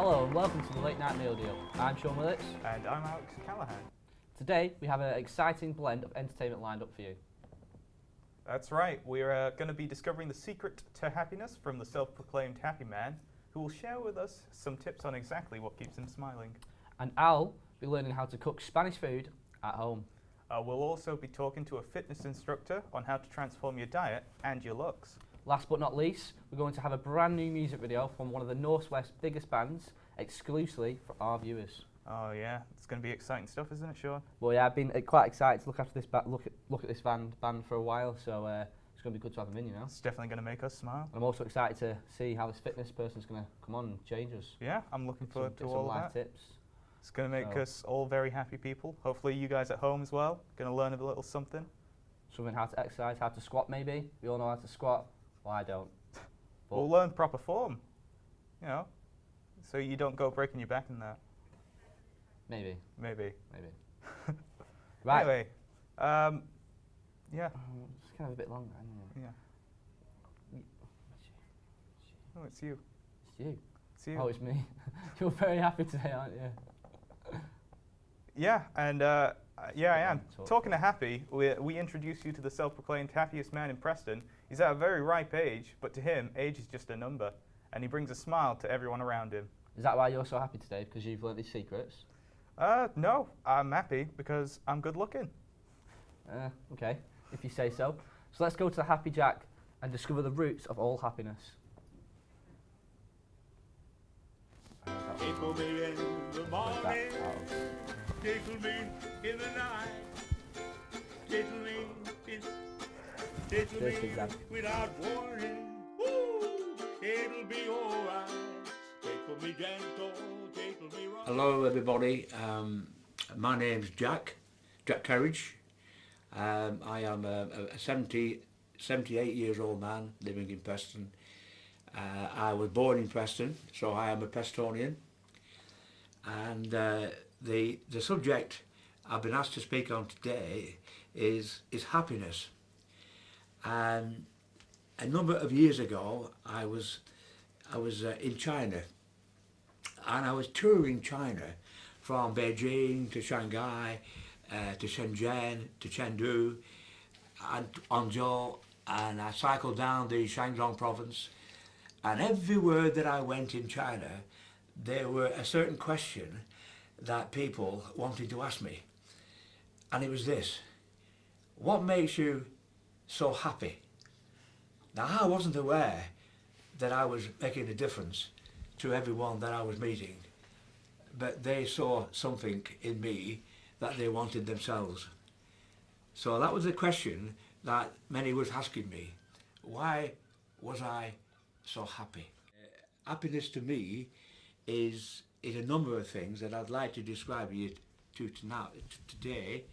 Hello and welcome to the Late Night Meal Deal. I'm Sean Willits. And I'm Alex Callahan. Today we have an exciting blend of entertainment lined up for you. That's right, we're going to be discovering the secret to happiness from the self-proclaimed happy man, who will share with us some tips on exactly what keeps him smiling. And I'll be learning how to cook Spanish food at home. We'll also be talking to a fitness instructor on how to transform your diet and your looks. Last but not least, we're going to have a brand new music video from one of the Northwest's biggest bands, exclusively for our viewers. Oh yeah, it's going to be exciting stuff, isn't it, Sean? Well, yeah, I've been quite excited to look after this look at this band for a while, so it's going to be good to have them in, you know. It's definitely going to make us smile. And I'm also excited to see how this fitness person's going to come on and change us. Yeah, I'm looking forward to all some of life that. tips. It's going to make us all very happy people. Hopefully you guys at home as well, going to learn a little something. Something how to exercise, how to squat maybe. We all know how to squat. Well, I don't. But We'll learn proper form, you know, so you don't go breaking your back in that. Maybe. Maybe. Right. Anyway, yeah. It's kind of a bit longer, isn't it? Yeah. Oh, it's you. It's you. It's you. Oh, it's me. You're very happy today, aren't you? Yeah, and yeah, I am. Talk. Talking to happy, we introduce you to the self-proclaimed happiest man in Preston. He's at a very ripe age, but to him, age is just a number, and he brings a smile to everyone around him. Is that why you're so happy today? Because you've learnt these secrets? No, I'm happy because I'm good looking. Okay, if you say so. So let's go to the Happy Jack and discover the roots of all happiness. Tickle me in the morning, tickle me in the night, tickle me without warning. Ooh, it'll be alright. Tickle me gentle, tickle me right. Hello everybody, my name's Jack Carriage. I am a 78 years old man living in Preston. I was born in Preston, so I am a Prestonian. And the subject I've been asked to speak on today is happiness. And a number of years ago, I was in China, and I was touring China from Beijing to Shanghai, to Shenzhen, to Chengdu, and Hanzhang, and I cycled down the Hanzhang province. And everywhere that I went in China, there were a certain question that people wanted to ask me. And it was this: what makes you so happy? Now, I wasn't aware that I was making a difference to everyone that I was meeting, but they saw something in me that they wanted themselves. So that was the question that many was asking me. Why was I so happy? Happiness to me is a number of things that I'd like to describe you to today,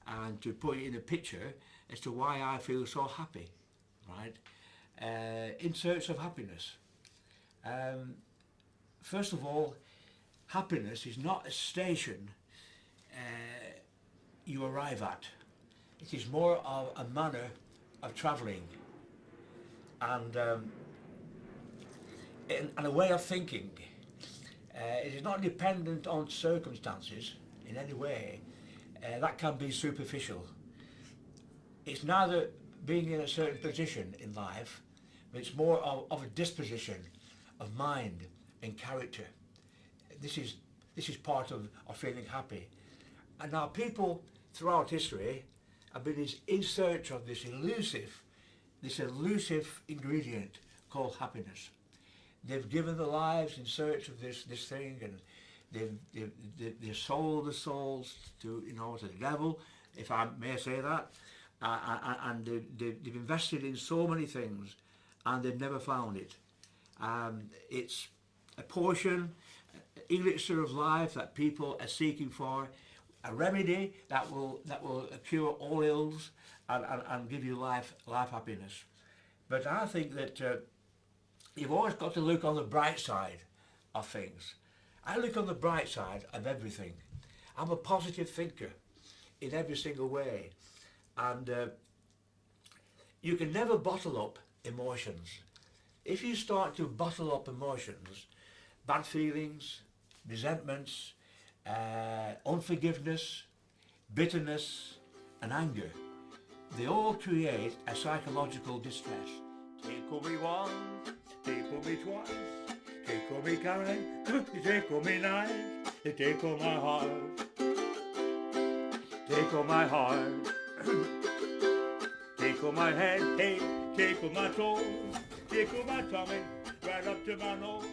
and to put it in a picture as to why I feel so happy, right? In search of happiness. First of all, happiness is not a station you arrive at. It is more of a manner of travelling, and a way of thinking. It is not dependent on circumstances in any way. That can be superficial. It's neither being in a certain position in life, but it's more of a disposition of mind and character. This is part of feeling happy. And now people throughout history have been in search of this elusive ingredient called happiness. They've given their lives in search of this thing, and they've sold the souls to the devil, if I may say that, and they've invested in so many things, and they've never found it. It's a portion, elixir of life that people are seeking for, a remedy that will cure all ills and give you life happiness. But I think that you've always got to look on the bright side of things. I look on the bright side of everything. I'm a positive thinker in every single way, and you can never bottle up emotions. If you start to bottle up emotions, bad feelings, resentments, unforgiveness, bitterness and anger. They all create a psychological distress. Tickle me once, tickle me twice, tickle me kind, you tickle me nice, you tickle my heart, tickle my heart, tickle my head, hey, tickle my toes, tickle my tummy, right up to my nose.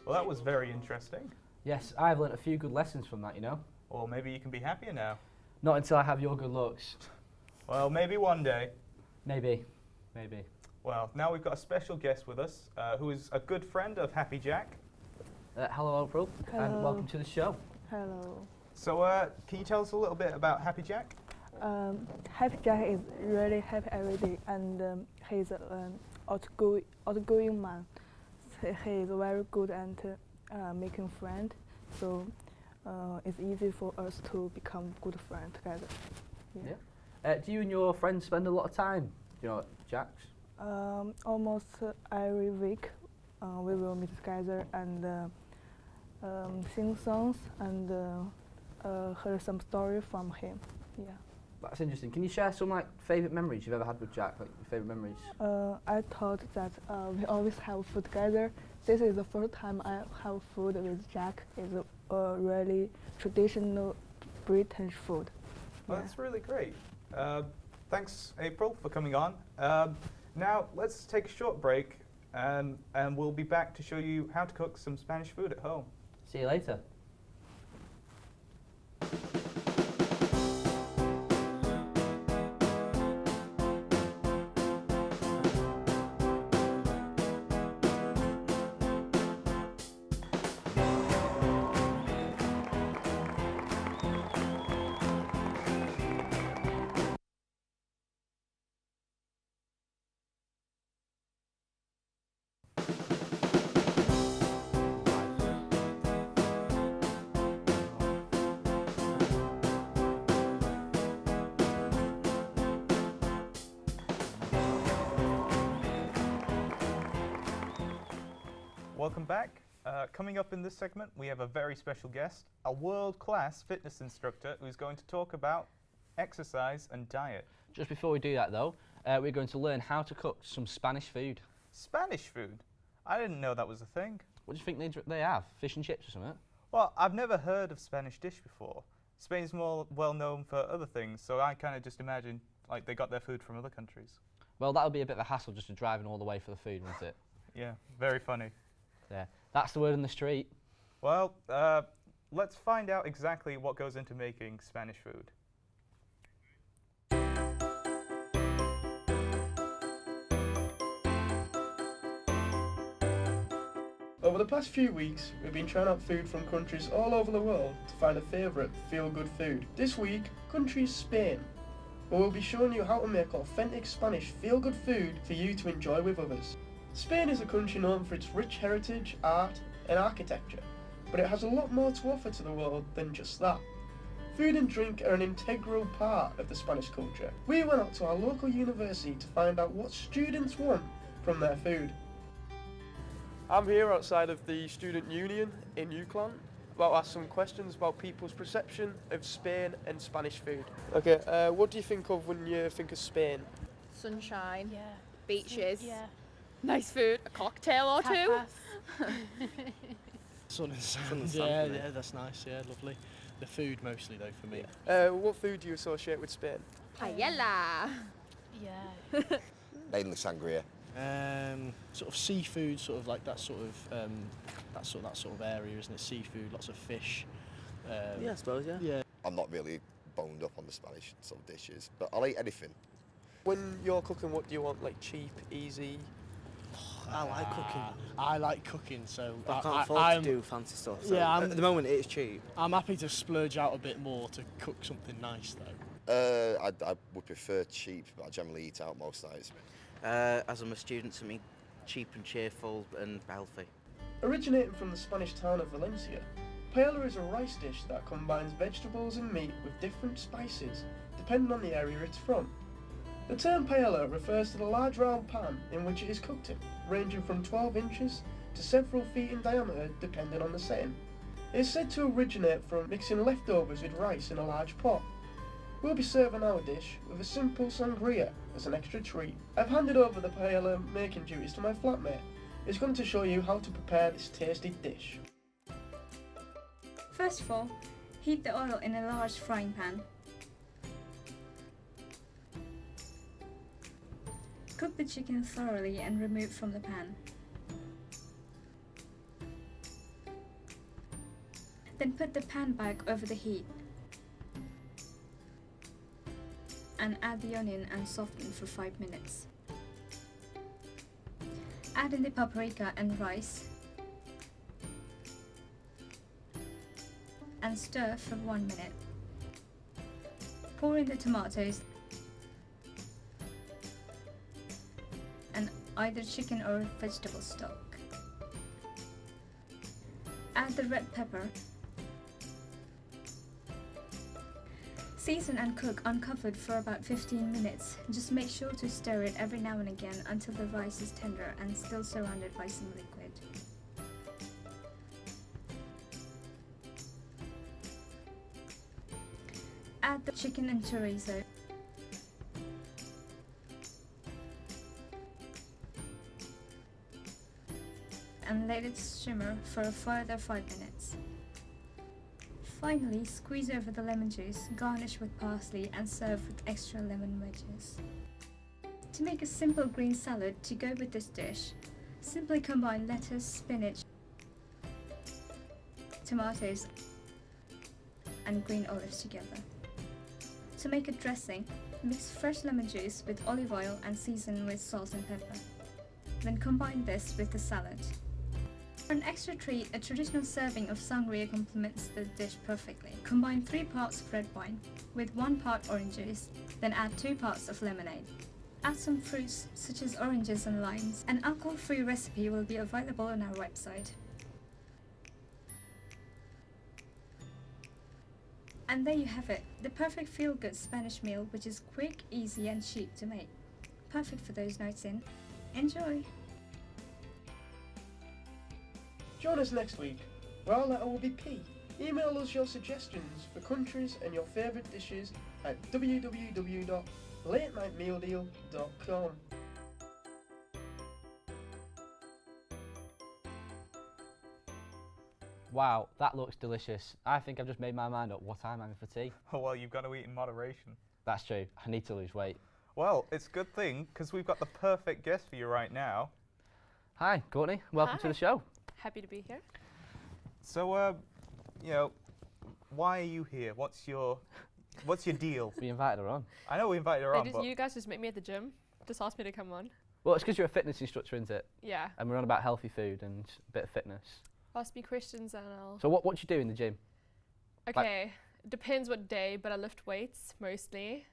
Well, that was very interesting. Yes, I've learnt a few good lessons from that, you know. Or maybe you can be happier now. Not until I have your good looks. Well, maybe one day. Maybe. Maybe. Well, now we've got a special guest with us who is a good friend of Happy Jack. Hello, April, and Hello. welcome to the show. Hello. So, can you tell us a little bit about Happy Jack? Happy Jack is really happy every day, and he's an outgoing man. He is very good at making friends, so it's easy for us to become good friends together. Yeah. Do you and your friends spend a lot of time, you know, at Jack's? Almost every week, we will meet together and sing songs and hear some story from him. Yeah. That's interesting. Can you share some like favourite memories you've ever had with Jack? Like your favourite memories? I thought that we always have food together. This is the first time I have food with Jack. It's a really traditional British food. Well, Yeah. that's really great. Thanks, April, for coming on. Now, let's take a short break, and we'll be back to show you how to cook some Spanish food at home. See you later. Welcome back. Coming up in this segment, we have a very special guest, a world-class fitness instructor who's going to talk about exercise and diet. Just before we do that though, we're going to learn how to cook some Spanish food. Spanish food? I didn't know that was a thing. What do you think they have? Fish and chips or something? Well, I've never heard of Spanish dish before. Spain's more well known for other things, so I kind of just imagine like they got their food from other countries. Well, that would be a bit of a hassle just to driving all the way for the food, wouldn't it? Yeah, very funny. Yeah, that's the word on the street. Well, let's find out exactly what goes into making Spanish food. Over the past few weeks, we've been trying out food from countries all over the world to find a favourite feel-good food. This week, country is Spain, where we'll be showing you how to make authentic Spanish feel-good food for you to enjoy with others. Spain is a country known for its rich heritage, art and architecture, but it has a lot more to offer to the world than just that. Food and drink are an integral part of the Spanish culture. We went out to our local university to find out what students want from their food. I'm here outside of the Student Union in UCLan, about to ask some questions about people's perception of Spain and Spanish food. Okay, what do you think of when you think of Spain? Sunshine, Yeah. beaches, Yeah. nice food, a cocktail or two. Tapas. Sun and sand. Sun and sand, Yeah, isn't it? yeah, that's nice. Yeah, lovely. The food mostly though for me. What food do you associate with Spain? Paella. Yeah. Mainly sangria. Sort of seafood, sort of like that sort of area, isn't it? Seafood, lots of fish. I suppose, yeah. Yeah. I'm not really boned up on the Spanish sort of dishes, but I'll eat anything. When you're cooking, what do you want? Like cheap, easy? I like cooking, I like cooking, so but I can't afford to do fancy stuff. So yeah, at the moment it is cheap. I'm happy to splurge out a bit more to cook something nice though. I would prefer cheap, but I generally eat out most nights. As I'm a student, something cheap and cheerful and healthy. Originating from the Spanish town of Valencia, paella is a rice dish that combines vegetables and meat with different spices, depending on the area it's from. The term paella refers to the large round pan in which it is cooked in, ranging from 12 inches to several feet in diameter depending on the setting. It is said to originate from mixing leftovers with rice in a large pot. We'll be serving our dish with a simple sangria as an extra treat. I've handed over the paella making duties to my flatmate. He's going to show you how to prepare this tasty dish. First of all, heat the oil in a large frying pan. Cook the chicken thoroughly and remove from the pan. Then put the pan back over the heat and add the onion and soften for 5 minutes. Add in the paprika and rice and stir for 1 minute. Pour in the tomatoes and either chicken or vegetable stock. Add the red pepper. Season and cook uncovered for about 15 minutes. Just make sure to stir it every now and again until the rice is tender and still surrounded by some liquid. Add the chicken and chorizo. And let it simmer for a further 5 minutes. Finally, squeeze over the lemon juice, garnish with parsley and serve with extra lemon wedges. To make a simple green salad to go with this dish, simply combine lettuce, spinach, tomatoes and green olives together. To make a dressing, mix fresh lemon juice with olive oil and season with salt and pepper. Then combine this with the salad. For an extra treat, a traditional serving of sangria complements the dish perfectly. Combine 3 parts of red wine with 1 part orange juice, then add 2 parts of lemonade. Add some fruits such as oranges and limes. An alcohol-free recipe will be available on our website. And there you have it, the perfect feel-good Spanish meal, which is quick, easy and cheap to make. Perfect for those nights in. Enjoy! Join us next week, where our letter will be P. Email us your suggestions for countries and your favourite dishes at www.latenightmealdeal.com. Wow, that looks delicious. I think I've just made my mind up what I'm having for tea. Oh, well, you've got to eat in moderation. That's true. I need to lose weight. Well, it's a good thing, because we've got the perfect guest for you right now. Hi, Courtney. Welcome to the show. Happy to be here. So, you know, why are you here? What's your deal? We invited her on. I know we invited her on, but You guys just met me at the gym. Just asked me to come on. Well, it's because you're a fitness instructor, isn't it? Yeah. And we're on about healthy food and a bit of fitness. Ask me questions and I'll... So what do you do in the gym? Okay, depends what day, but I lift weights mostly.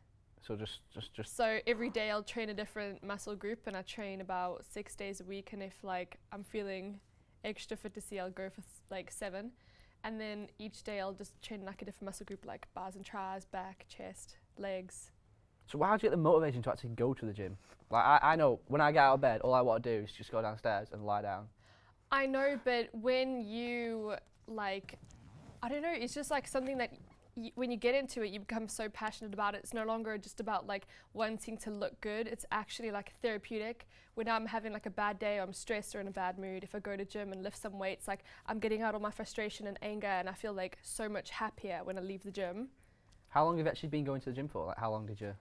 So just. So every day I'll train a different muscle group, and I train about 6 days a week. And if like I'm feeling extra fit to see, I'll go for like 7. And then each day I'll just train like a different muscle group, like bars and tries, back, chest, legs. So how do you get the motivation to actually go to the gym? Like I know when I get out of bed, all I want to do is just go downstairs and lie down. I know, but when you like, I don't know, it's just like something that when you get into it, you become so passionate about it. It's no longer just about like wanting to look good. It's actually like therapeutic. When I'm having like a bad day or I'm stressed or in a bad mood, if I go to gym and lift some weights, like I'm getting out all my frustration and anger, and I feel like so much happier when I leave the gym. How long have you actually been going to the gym for? Like how long have you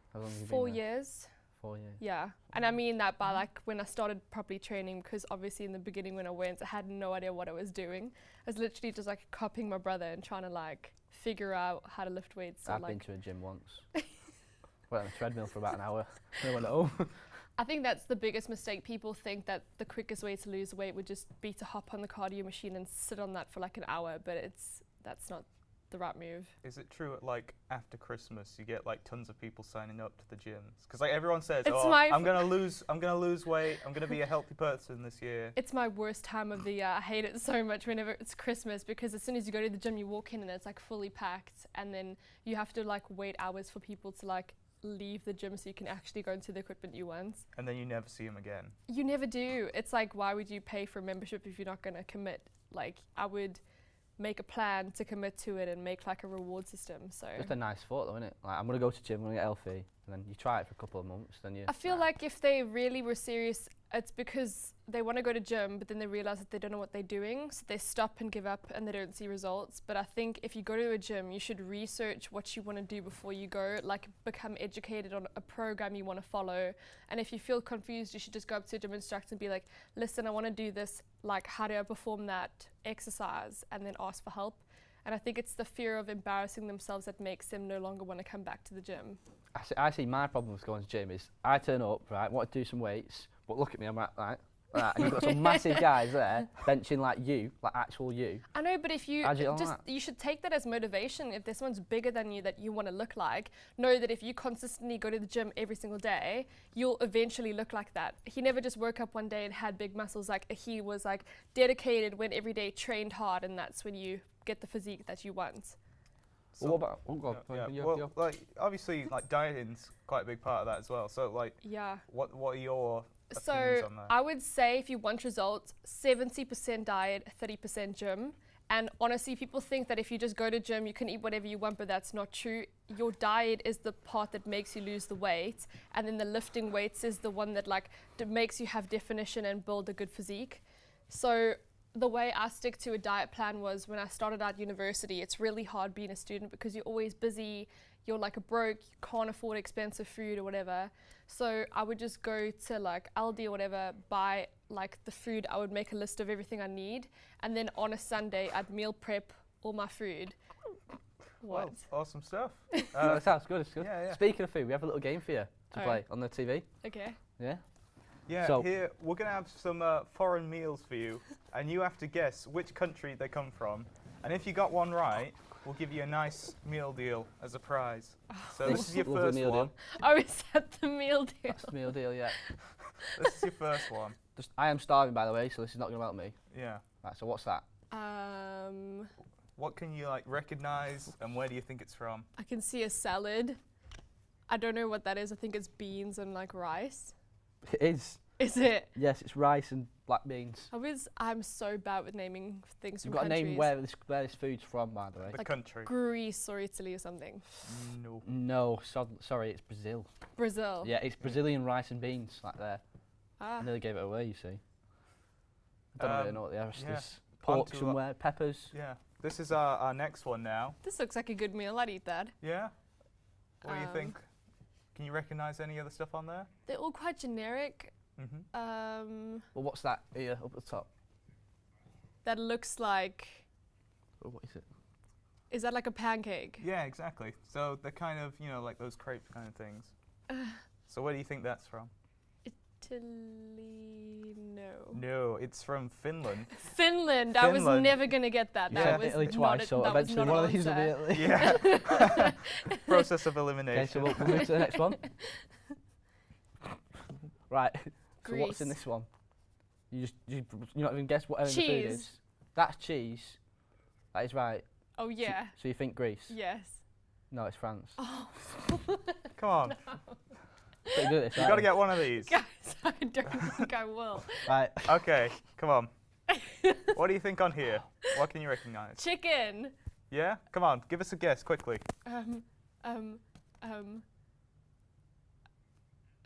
4 years. 4 years. Yeah, and I mean that by like when I started properly training, because obviously in the beginning when I went, I had no idea what I was doing. I was literally just like copying my brother and trying to like figure out how to lift weights. I've been to a gym once. Went on a treadmill for about an hour. Then I went home. I think that's the biggest mistake. People think that the quickest way to lose weight would just be to hop on the cardio machine and sit on that for like an hour, but that's not the right move. Is it true at like after Christmas you get like tons of people signing up to the gyms? Because like everyone says, I'm gonna lose weight, I'm gonna be a healthy person this year. It's my worst time of the year. I hate it so much whenever it's Christmas, because as soon as you go to the gym, you walk in and it's like fully packed, and then you have to like wait hours for people to like leave the gym so you can actually go into the equipment you want. And then you never see them again. You never do. It's like, why would you pay for a membership if you're not going to commit? Like, I would make a plan to commit to it and make like a reward system. So Just a nice thought, though, isn't it? Like, I'm gonna go to gym, I'm gonna get healthy, and then you try it for a couple of months, then you. I feel like if they really were serious, it's because they want to go to gym, but then they realize that they don't know what they're doing, so they stop and give up, and they don't see results. But I think if you go to a gym, you should research what you want to do before you go, like become educated on a program you want to follow. And if you feel confused, you should just go up to a gym instructor and be like, listen, I want to do this, like how do I perform that exercise, and then ask for help. And I think it's the fear of embarrassing themselves that makes them no longer want to come back to the gym. I see my problem with going to gym is I turn up, right, want to do some weights, but look at me, I'm like, and you've got some massive guys there benching like you, like actual you. I know, but if you How'd you get on just, that? you should take that as motivation. If there's someone's bigger than you that you want to look like, know that if you consistently go to the gym every single day, you'll eventually look like that. He never just woke up one day and had big muscles. Like, he was like dedicated, went every day, trained hard, and that's when you get the physique that you want. Well, what about? Oh God, Well, like obviously, like dieting's quite a big part of that as well. So, like, Yeah. what are your So opinions on that? I would say if you want results, 70% diet, 30% gym. And honestly, people think that if you just go to gym, you can eat whatever you want, but that's not true. Your diet is the part that makes you lose the weight, and then the lifting weights is the one that like makes you have definition and build a good physique. So the way I stick to a diet plan was when I started out university. It's really hard being a student because you're always busy, you're like a broke, you can't afford expensive food or whatever. So I would just go to like Aldi or whatever, buy like the food. I would make a list of everything I need, and then on a Sunday I'd meal prep all my food. What? Well, awesome stuff. That sounds good, it's good. Yeah, yeah. Speaking of food, we have a little game for you to Oh. play on the TV. Okay. Yeah? Yeah, So- here we're going to have some foreign meals for you, and you have to guess which country they come from. And if you got one right, we'll give you a nice meal deal as a prize. So this is your Lovely first meal one. deal. Oh, is that the meal deal? That's the meal deal, yeah. This is your first one. Just, I am starving, by the way, so this is not going to help me. Yeah. Right, so what's that? What can you like recognize, and where do you think it's from? I can see a salad. I don't know what that is. I think it's beans and like rice. It is. Is it? Yes, it's rice and black beans. I'm so bad with naming things You've from got to countries. name where this food's from, by the way. The Like country. Greece or Italy or something. No. No, sorry, it's Brazil. Brazil. Yeah, it's Brazilian rice and beans, like there. Ah. I nearly gave it away, you see. I don't really know what the rest yeah. is. Pork Onto somewhere, peppers. Yeah. This is our next one now. This looks like a good meal. I'd eat that. Yeah. What do you think? Can you recognize any other stuff on there? They're all quite generic. Mm-hmm. Well, what's that here up at the top? That looks like. Oh, what is it? Is that like a pancake? Yeah, exactly. So they're kind of, you know, like those crepe kind of things. So where do you think that's from? Italy? No. No, it's from Finland. Finland. I was Finland. never gonna get that. Yeah. That was Italy not twice, a- so that was eventually not one an of these will be answer. Italy. Yeah. Process of Okay, elimination. so we'll move to the next one. Right. So what's in Greece. this one? You not even guess what the food Cheese. is. That's cheese. That is right. Oh yeah. So you think Greece? Yes. No, it's France. Oh. Come on. Pretty good at this, You right? got to get one of these. Guys, I don't think I will. Right. Okay, come on. What do you think on here? What can you recognize? Chicken. Yeah? Come on, give us a guess quickly.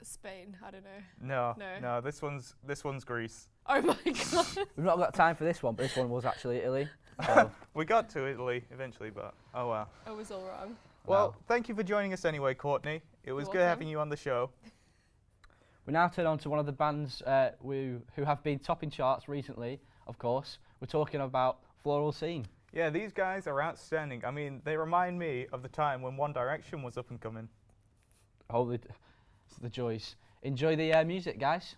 Spain. I don't know. No, this one's Greece. Oh my god. We've not got time for this one, but this one was actually Italy. So We got to Italy eventually, but oh well. I was all wrong. Well, thank you for joining us anyway, Courtney. It was You're good welcome. having you on the show. we now turn on to one of the bands who have been topping charts recently, of course. We're talking about Floral Scene. Yeah, these guys are outstanding. I mean, they remind me of the time when One Direction was up and coming. Holy, the joys. Enjoy the music, guys.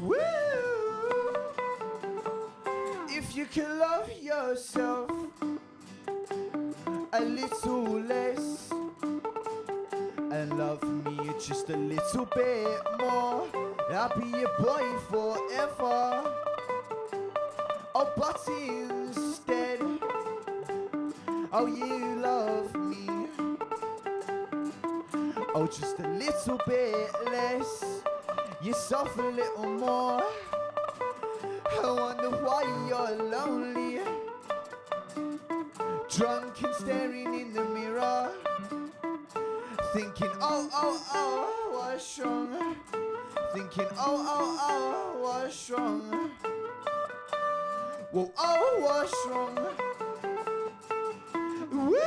Woo! If you can love yourself a little less and love me just a little bit more, I'll be your boy forever. Oh, but instead, oh, you love me, oh, just a little bit less, you suffer a little more. I wonder why you're lonely, drunk and staring in the mirror, thinking, oh, oh, oh, what's wrong? Thinking, oh, oh, oh, what's wrong? Whoa, oh, what's wrong? Woo!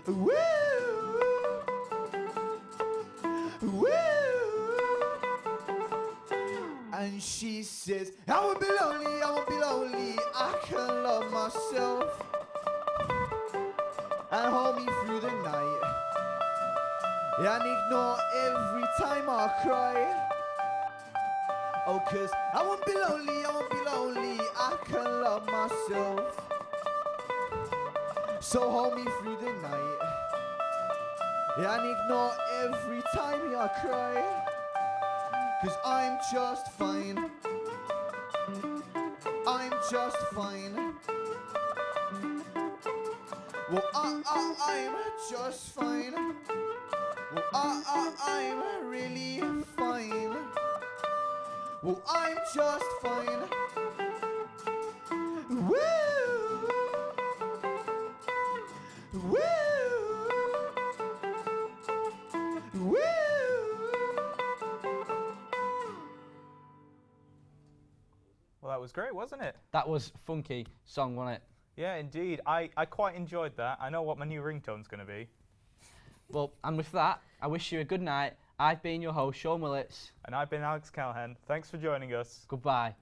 Woo! Woo! And she says, I won't be lonely, I won't be lonely, I can love myself and hold me through the night and ignore every time I cry. Oh, 'cause I won't be lonely, I won't be lonely, I can love myself. So hold me through the night and ignore every time I cry. 'Cause I'm just fine, I'm just fine. Well, I'm just fine. Well, I'm really fine. Well, I'm just fine. Woo! Woo! Woo! Well, that was great, wasn't it? That was funky song, wasn't it? Yeah, indeed. I quite enjoyed that. I know what my new ringtone's going to be. Well, and with that, I wish you a good night. I've been your host, Sean Willits. And I've been Alex Calhan. Thanks for joining us. Goodbye.